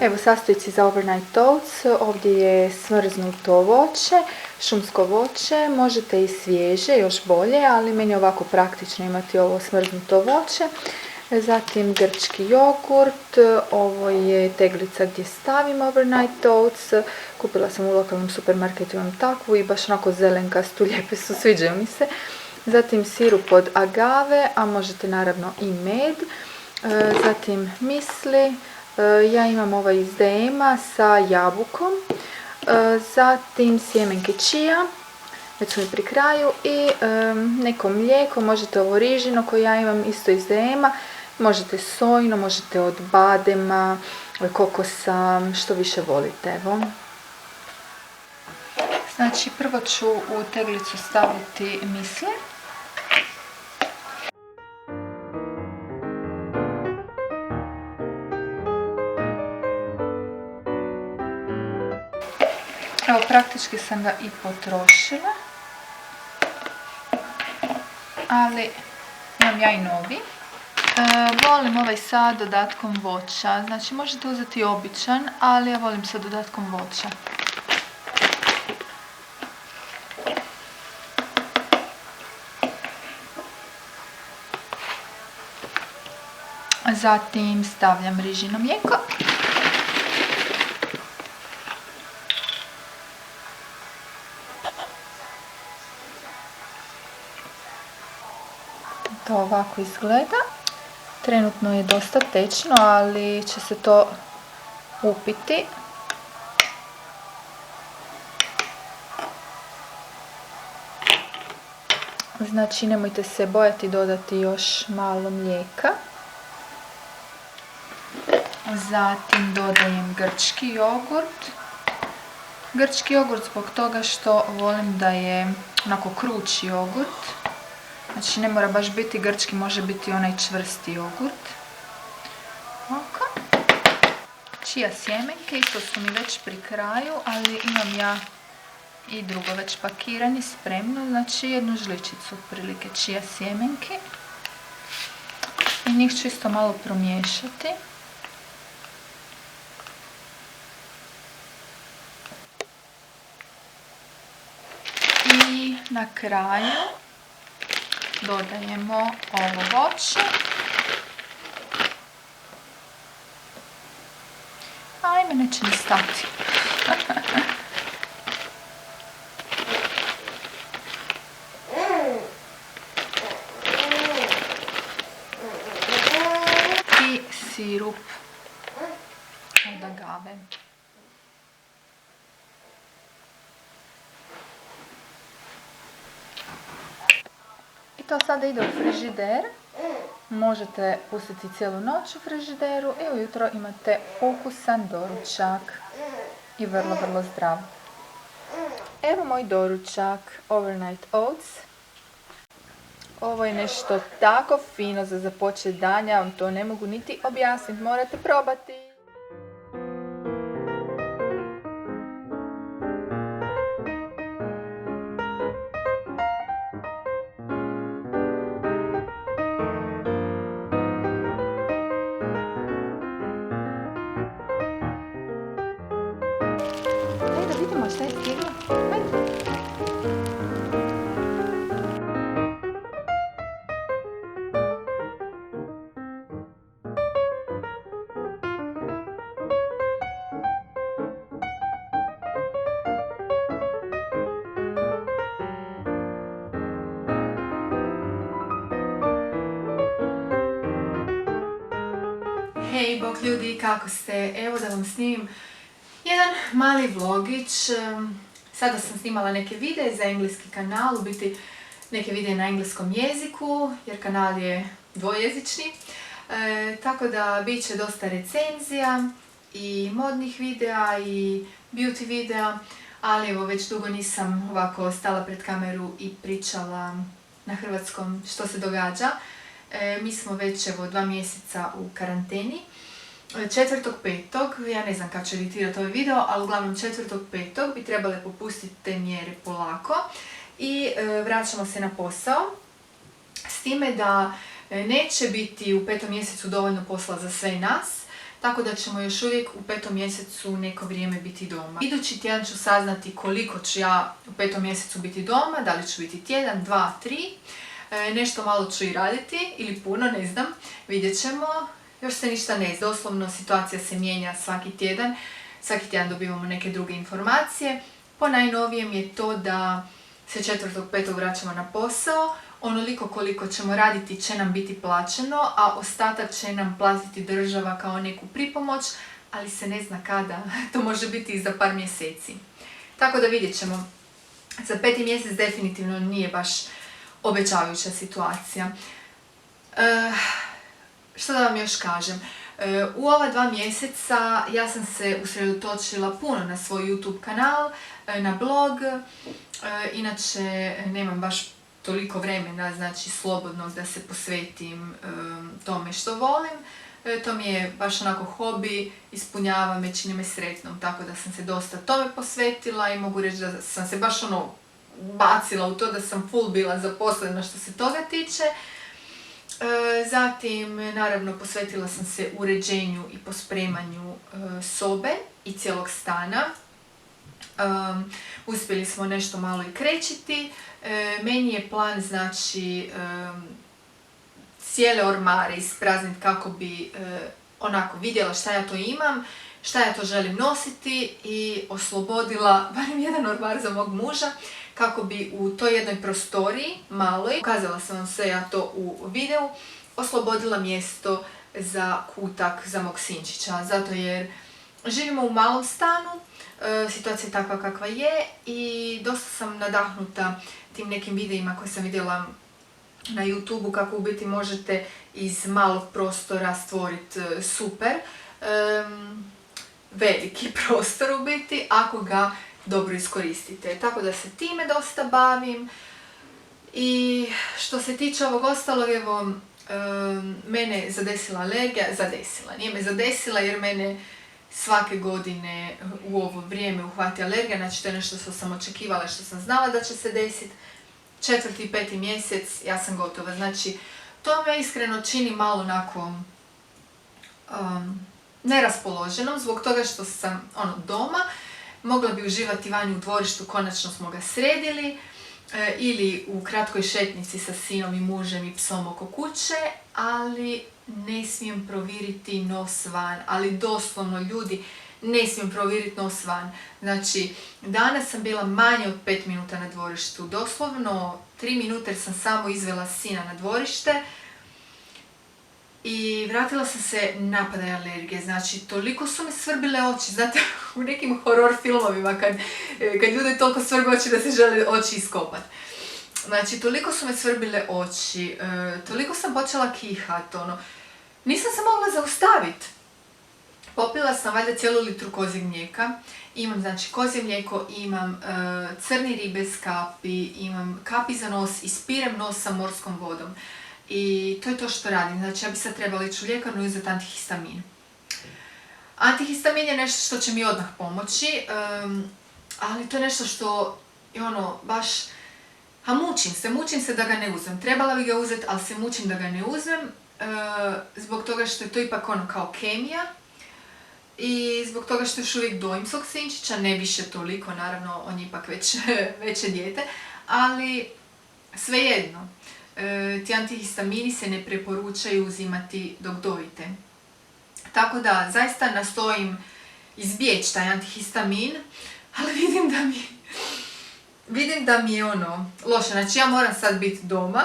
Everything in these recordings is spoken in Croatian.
Evo sastojci za overnight oats, ovdje je smrznuto voće, šumsko voće, možete i svježe, još bolje, ali meni je ovako praktično imati ovo smrznuto voće. Zatim grčki jogurt, ovo je teglica gdje stavim overnight oats, kupila sam u lokalnom supermarketu, imam takvu i baš onako zelenkastu, lijepe su, sviđaju mi se. Zatim sirup od agave, a možete naravno i med. Zatim misli, ja imam ovaj iz DM-a sa jabukom. Zatim sjemenke čija, već su mi pri kraju, i neko mlijeko, možete ovo rižino koje ja imam isto iz DM-a, možete sojino, možete od badema, kokosa, što više volite. Evo. Znači prvo ću u teglicu staviti misli. Evo, praktički sam ga i potrošila, ali imam ja i novi. Volim ovaj sa dodatkom voća, znači možete uzeti običan, ali ja volim sa dodatkom voća. Zatim stavljam rižino mlijeko. To ovako izgleda. Trenutno je dosta tečno, ali će se to upiti. Znači nemojte se bojati dodati još malo mlijeka. Zatim dodajem grčki jogurt. Grčki jogurt zbog toga što volim da je onako krući jogurt. Znači ne mora baš biti grčki, može biti onaj čvrsti jogurt. Ovako. Čija sjemenke, isto su mi već pri kraju, ali imam ja i drugo već pakiranje, spremno. Znači jednu žličicu otprilike čija sjemenke. I njih ću isto malo promiješati. I na kraju dodajemo ovo voće. Ajme, neće ni stati. I sirup od agave. To sada ide u frižider, možete pustiti cijelu noć u frižideru i ujutro imate ukusan doručak i vrlo, vrlo zdrav. Evo moj doručak, overnight oats. Ovo je nešto tako fino za započet dan, ja vam to ne mogu niti objasniti, morate probati. Vidimo šta je stiglo. Ajde. Hej, bok ljudi, kako ste? Evo da vam snimim jedan mali vlogić. Sada sam snimala neke videe za engleski kanal, u biti neke videe na engleskom jeziku, jer kanal je dvojezični. Tako da bit će dosta recenzija i modnih videa i beauty videa, ali evo već dugo nisam ovako stala pred kameru i pričala na hrvatskom što se događa. Mi smo već evo 2 mjeseca u karanteni. 4.5. ja ne znam kad ću editirati ovaj video, ali uglavnom 4.5. bi trebale popustiti te mjere polako i vraćamo se na posao. S time da neće biti u 5. mjesecu dovoljno posla za sve nas, tako da ćemo još uvijek u 5. mjesecu neko vrijeme biti doma. Idući tjedan ću saznati koliko ću ja u 5. mjesecu biti doma, da li ću biti tjedan, 2, 3. Nešto malo ću i raditi, ili puno, ne znam, vidjet ćemo. Još se ništa ne zna, doslovno situacija se mijenja svaki tjedan dobivamo neke druge informacije. Po najnovijem je to da se 4.5. vraćamo na posao, onoliko koliko ćemo raditi će nam biti plaćeno, a ostatak će nam platiti država kao neku pripomoć, ali se ne zna kada, to može biti i za par mjeseci. Tako da vidjet ćemo. Za 5. mjesec definitivno nije baš obećavajuća situacija. Što da vam još kažem? U ova 2 mjeseca ja sam se usredotočila puno na svoj YouTube kanal, na blog. Inače nemam baš toliko vremena, znači slobodnog da se posvetim tome što volim. To mi je baš onako hobi, ispunjava me, čini me sretnom, tako da sam se dosta tome posvetila i mogu reći da sam se baš bacila u to, da sam full bila zaposlena što se toga tiče. Zatim, naravno, posvetila sam se uređenju i pospremanju sobe i cijelog stana. Uspjeli smo nešto malo i krečiti. Meni je plan, znači, cijele ormare isprazniti kako bi onako vidjela šta ja to imam, šta ja to želim nositi i oslobodila barem jedan ormar za mog muža kako bi u toj jednoj prostoriji maloj, ukazala sam vam sve ja to u videu, oslobodila mjesto za kutak za mog sinčića, zato jer živimo u malom stanu, situacija je takva kakva je i dosta sam nadahnuta tim nekim videima koje sam vidjela na YouTubeu kako u biti možete iz malog prostora stvoriti super veliki prostor u biti ako ga dobro iskoristite. Tako da se time dosta bavim. I što se tiče ovog ostalog, evo, mene je zadesila alergija, nije me zadesila jer mene svake godine u ovo vrijeme uhvati alergija, znači to je nešto što sam očekivala, što sam znala da će se desiti. 4. i 5. mjesec ja sam gotova, znači to me iskreno čini malo onako neraspoloženom zbog toga što sam doma, mogla bi uživati vani u dvorištu, konačno smo ga sredili, ili u kratkoj šetnici sa sinom i mužem i psom oko kuće, ali ne smijem proviriti nos van, ali doslovno ljudi, ne smijem proviriti nos van. Znači, danas sam bila manje od 5 minuta na dvorištu, doslovno 3 minute jer sam samo izvela sina na dvorište i vratila sam se napadaj alergije. Znači, toliko su me svrbile oči, znate, u nekim horor filmovima kad ljudi toliko svrbe oči da se žele oči iskopati. Znači, toliko su me svrbile oči, toliko sam počela kihat, nisam se mogla zaustaviti. Popila sam valjda cijelu litru kozjeg mlijeka, imam znači kozje mlijeko, imam crni ribez kapi, imam kapi za nos, ispirem nos sa morskom vodom. I to je to što radim, znači ja bi sad trebala ići u ljekarnu i uzeti antihistamin. Antihistamin je nešto što će mi odmah pomoći, ali to je nešto što je baš, mučim se da ga ne uzmem. Trebala bi ga uzeti, ali se mučim da ga ne uzmem, zbog toga što je to ipak kao kemija. I zbog toga što još uvijek dojim svog sinčića, ne više toliko, naravno on je ipak već veće dijete, ali svejedno, ti antihistamini se ne preporučaju uzimati dok dojite. Tako da zaista nastojim izbjeći taj antihistamin, ali vidim da mi je loše. Znači ja moram sad biti doma,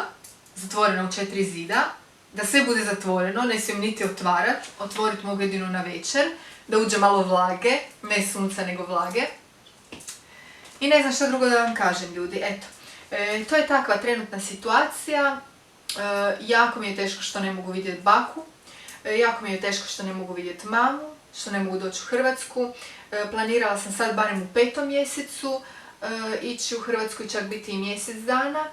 zatvorena u 4 zida, da sve bude zatvoreno, ne smijem niti otvoriti mogu jedino na večer, da uđe malo vlage, ne sunca nego vlage. I ne znam što drugo da vam kažem, ljudi, eto. To je takva trenutna situacija, jako mi je teško što ne mogu vidjeti baku, jako mi je teško što ne mogu vidjeti mamu, što ne mogu doći u Hrvatsku. Planirala sam sad barem u 5. mjesecu ići u Hrvatsku i čak biti i mjesec dana,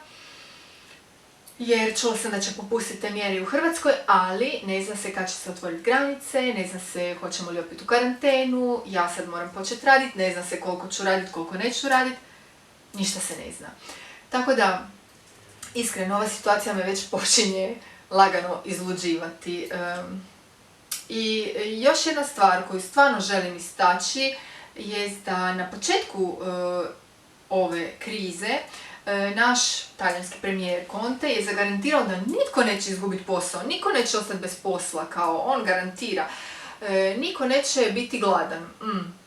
jer čula sam da će popustiti te mjere u Hrvatskoj, ali ne zna se kad će se otvoriti granice, ne zna se hoćemo li opet u karantenu, ja sad moram početi raditi, ne zna se koliko ću raditi, koliko neću raditi, ništa se ne zna. Tako da, iskreno, ova situacija me već počinje lagano izluđivati. I još jedna stvar koju stvarno želim istaći je da na početku ove krize naš talijanski premijer Conte je zagarantirao da nitko neće izgubiti posao, niko neće ostati bez posla, kao on garantira, niko neće biti gladan.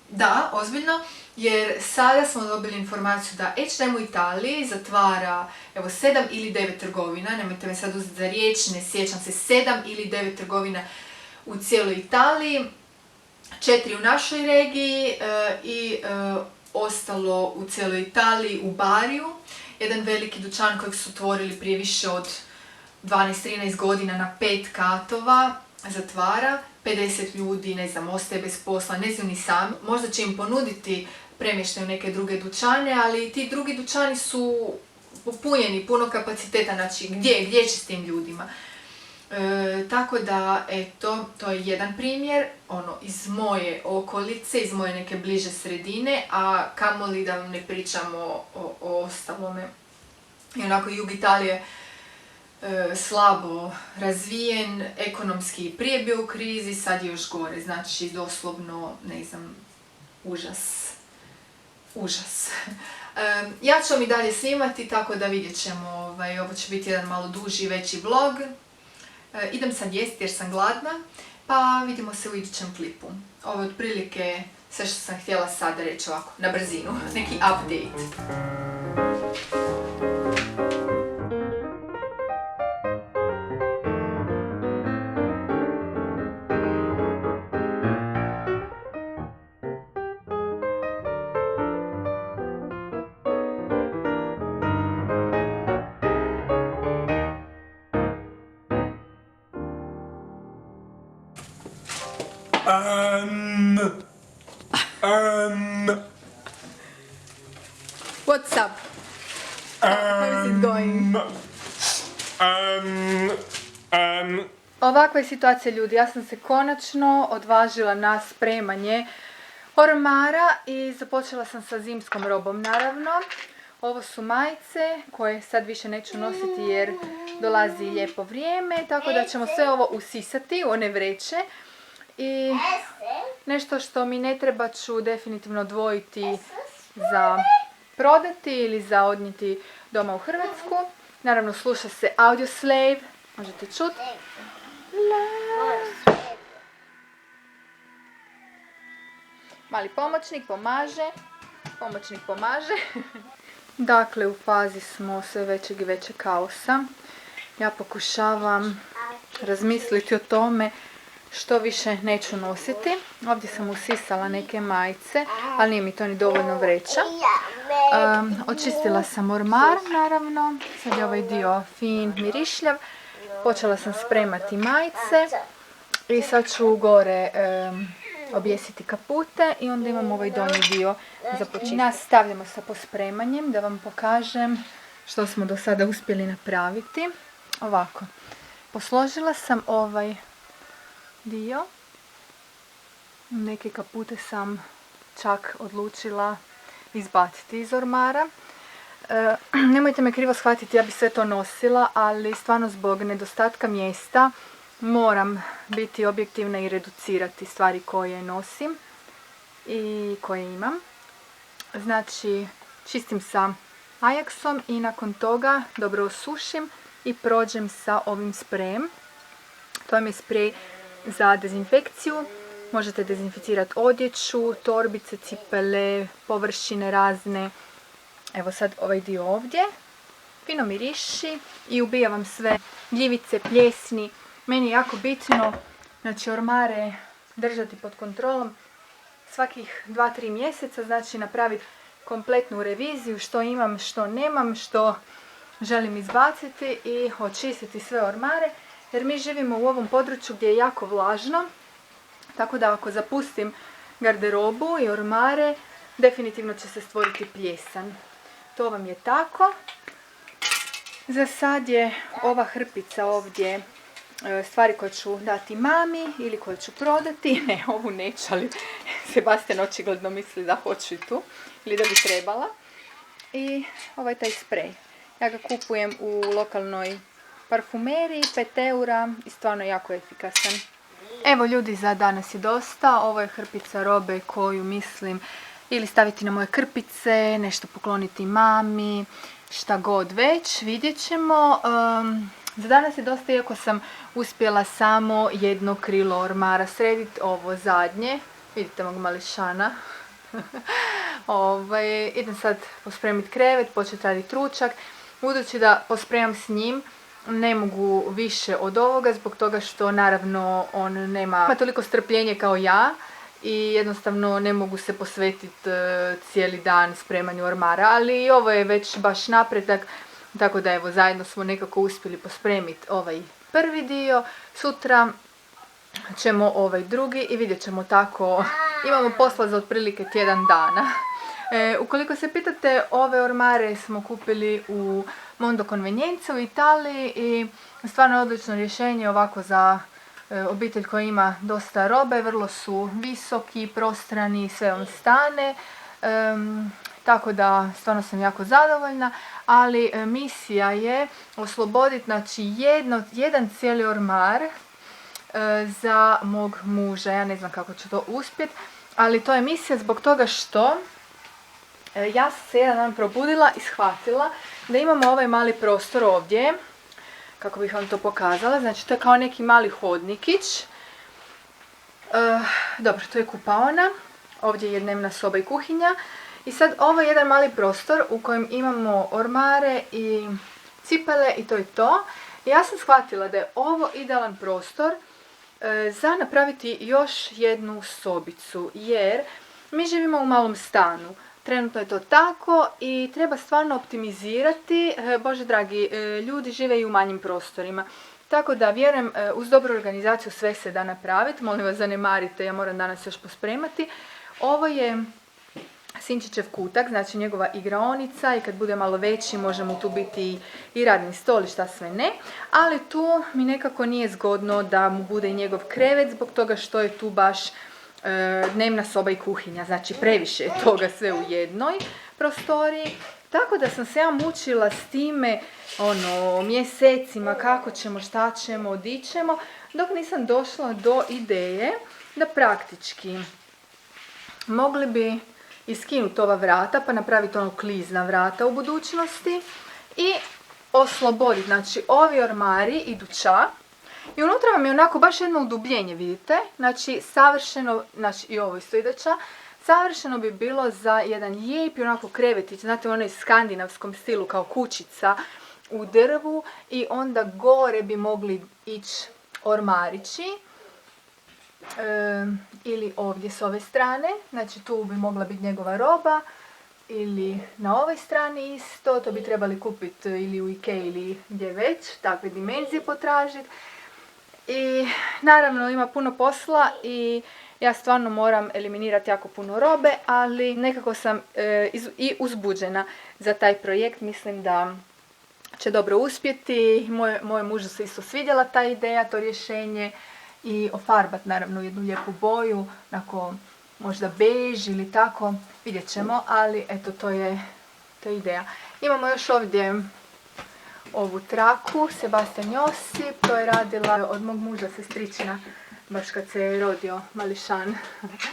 Da, ozbiljno, jer sada smo dobili informaciju da H&M u Italiji zatvara 7 ili 9 trgovina, nemojte me sad uzeti za riječ, ne sjećam se, 7 ili 9 trgovina u cijeloj Italiji, 4 u našoj regiji i ostalo u cijeloj Italiji u Bariju. Jedan veliki dućan kojeg su otvorili prije više od 12-13 godina na 5 katova zatvara. 50 ljudi, ne znam, ostaje bez posla, ne znaju ni sami. Možda će im ponuditi premještaj u neke druge dućane, ali ti drugi dućani su popunjeni, puno kapaciteta, znači gdje će s tim ljudima? Tako da, eto, to je jedan primjer, iz moje okolice, iz moje neke bliže sredine, a kamoli da vam ne pričamo o ostalome. I onako jug Italije slabo razvijen, ekonomski prije bio u krizi, sad je još gore, znači doslovno, ne znam, užas. Ja ću vam i dalje snimati, tako da vidjet ćemo, ovo će biti jedan malo duži, veći vlog. Idem sad jesti jer sam gladna, pa vidimo se u idućem klipu. Ovo je otprilike sve što sam htjela sada reći ovako, na brzinu, neki update. What's up? How is it going? Ovakva je situacija, ljudi. Ja sam se konačno odvažila na spremanje ormara i započela sam sa zimskom robom, naravno. Ovo su majice koje sad više neću nositi jer dolazi lijepo vrijeme, tako da ćemo sve ovo usisati u one vreće. I nešto što mi ne treba ću definitivno odvojiti za prodati ili za odnijeti doma u Hrvatsku. Naravno sluša se Audioslave, možete čuti. Mali pomoćnik pomaže. Dakle, u fazi smo sve većeg i većeg kaosa. Ja pokušavam razmisliti o tome što više neću nositi. Ovdje sam usisala neke majice, ali nije mi to ni dovoljno vreća. Očistila sam ormar, naravno. Sad je ovaj dio fin, mirišljav. Počela sam spremati majice i sad ću gore objesiti kapute i onda imam ovaj donji dio za počistiti. Nastavljamo sa pospremanjem da vam pokažem što smo do sada uspjeli napraviti. Ovako, posložila sam ovaj dio. Neke kapute sam čak odlučila izbaciti iz ormara. Nemojte me krivo shvatiti, ja bi sve to nosila, ali stvarno zbog nedostatka mjesta moram biti objektivna i reducirati stvari koje nosim i koje imam. Znači, čistim sa Ajaxom i nakon toga dobro osušim i prođem sa ovim sprejem. To je sprej za dezinfekciju. Možete dezinficirati odjeću, torbice, cipele, površine razne. Evo sad ovaj dio ovdje. Fino miriši i ubija vam sve gljivice, pljesni. Meni je jako bitno, znači, ormare držati pod kontrolom svakih 2-3 mjeseca, znači napraviti kompletnu reviziju što imam, što nemam, što želim izbaciti i očistiti sve ormare, jer mi živimo u ovom području gdje je jako vlažno, tako da ako zapustim garderobu i ormare, definitivno će se stvoriti plijesan. To vam je tako. Za sad je ova hrpica ovdje stvari koje ću dati mami ili koje ću prodati. Ne, ovu neću, ali Sebastian očigledno misli da hoću i tu ili da bi trebala. I ovaj taj sprej. Ja ga kupujem u lokalnoj parfumeriji, 5 eura i stvarno jako efikasan. Evo ljudi, za danas je dosta. Ovo je hrpica robe koju mislim ili staviti na moje krpice, nešto pokloniti mami, šta god već, vidjet ćemo. Za danas je dosta, iako sam uspjela samo jedno krilo ormara srediti, ovo zadnje. Vidite mog mališana. Idem sad pospremiti krevet, početi raditi ručak. Budući da pospremam s njim, ne mogu više od ovoga zbog toga što naravno on nema toliko strpljenja kao ja i jednostavno ne mogu se posvetiti cijeli dan spremanju ormara, ali i ovo je već baš napredak, tako da evo zajedno smo nekako uspjeli pospremiti ovaj prvi dio. Sutra ćemo ovaj drugi i vidjet ćemo, tako imamo posla za otprilike tjedan dana. Ukoliko se pitate, ove ormare smo kupili u Mondo Convenience u Italiji i stvarno odlično rješenje ovako za obitelj koja ima dosta robe. Vrlo su visoki, prostrani, sve vam stane, tako da stvarno sam jako zadovoljna, ali misija je osloboditi, znači jedan cijeli ormar za mog muža. Ja ne znam kako ću to uspjeti, ali to je misija zbog toga što ja sam se jedan dan probudila i shvatila da imamo ovaj mali prostor ovdje, kako bih vam to pokazala. Znači to je kao neki mali hodnikić. Dobro, to je kupaona, ovdje je dnevna soba i kuhinja. I sad ovo je jedan mali prostor u kojem imamo ormare i cipele i to je to. I ja sam shvatila da je ovo idealan prostor za napraviti još jednu sobicu, jer mi živimo u malom stanu. Trenutno je to tako i treba stvarno optimizirati. Bože dragi, ljudi žive i u manjim prostorima. Tako da vjerujem, uz dobru organizaciju sve se da napraviti. Molim vas, zanemarite, ja moram danas još pospremati. Ovo je Sinčićev kutak, znači njegova igraonica, i kad bude malo veći može mu tu biti i radni stol i šta sve ne. Ali tu mi nekako nije zgodno da mu bude i njegov krevet zbog toga što je tu baš dnevna soba i kuhinja, znači previše je toga sve u jednoj prostoriji. Tako da sam se ja mučila s time mjesecima, kako ćemo, šta ćemo, di ćemo, dok nisam došla do ideje da praktički mogli bi iskinuti ova vrata pa napraviti klizna vrata u budućnosti i osloboditi. Znači ovi ormari idu čak. I unutra vam je onako baš jedno udubljenje, vidite, znači savršeno, znači i ovo isto ideća, savršeno bi bilo za jedan lijepi onako krevetić, znate u onoj skandinavskom stilu kao kućica u drvu, i onda gore bi mogli ići ormarići, ili ovdje s ove strane, znači tu bi mogla biti njegova roba, ili na ovoj strani isto, to bi trebali kupiti ili u Ikea ili gdje već, takve dimenzije potražiti. I naravno ima puno posla i ja stvarno moram eliminirati jako puno robe, ali nekako sam i uzbuđena za taj projekt. Mislim da će dobro uspjeti. Moje mužu se isto svidjela ta ideja, to rješenje, i ofarbat naravno jednu lijepu boju, onako možda bež ili tako, vidjet ćemo, ali eto to je ideja. Imamo još ovdje ovu traku, Sebastian Josip, to je radila od mog muža sestričina, baš kad se je rodio mališan,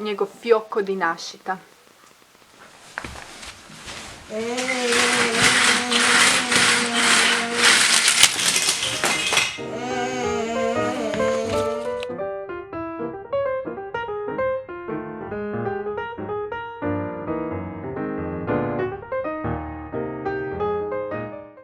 njegov Fiocco di nascita.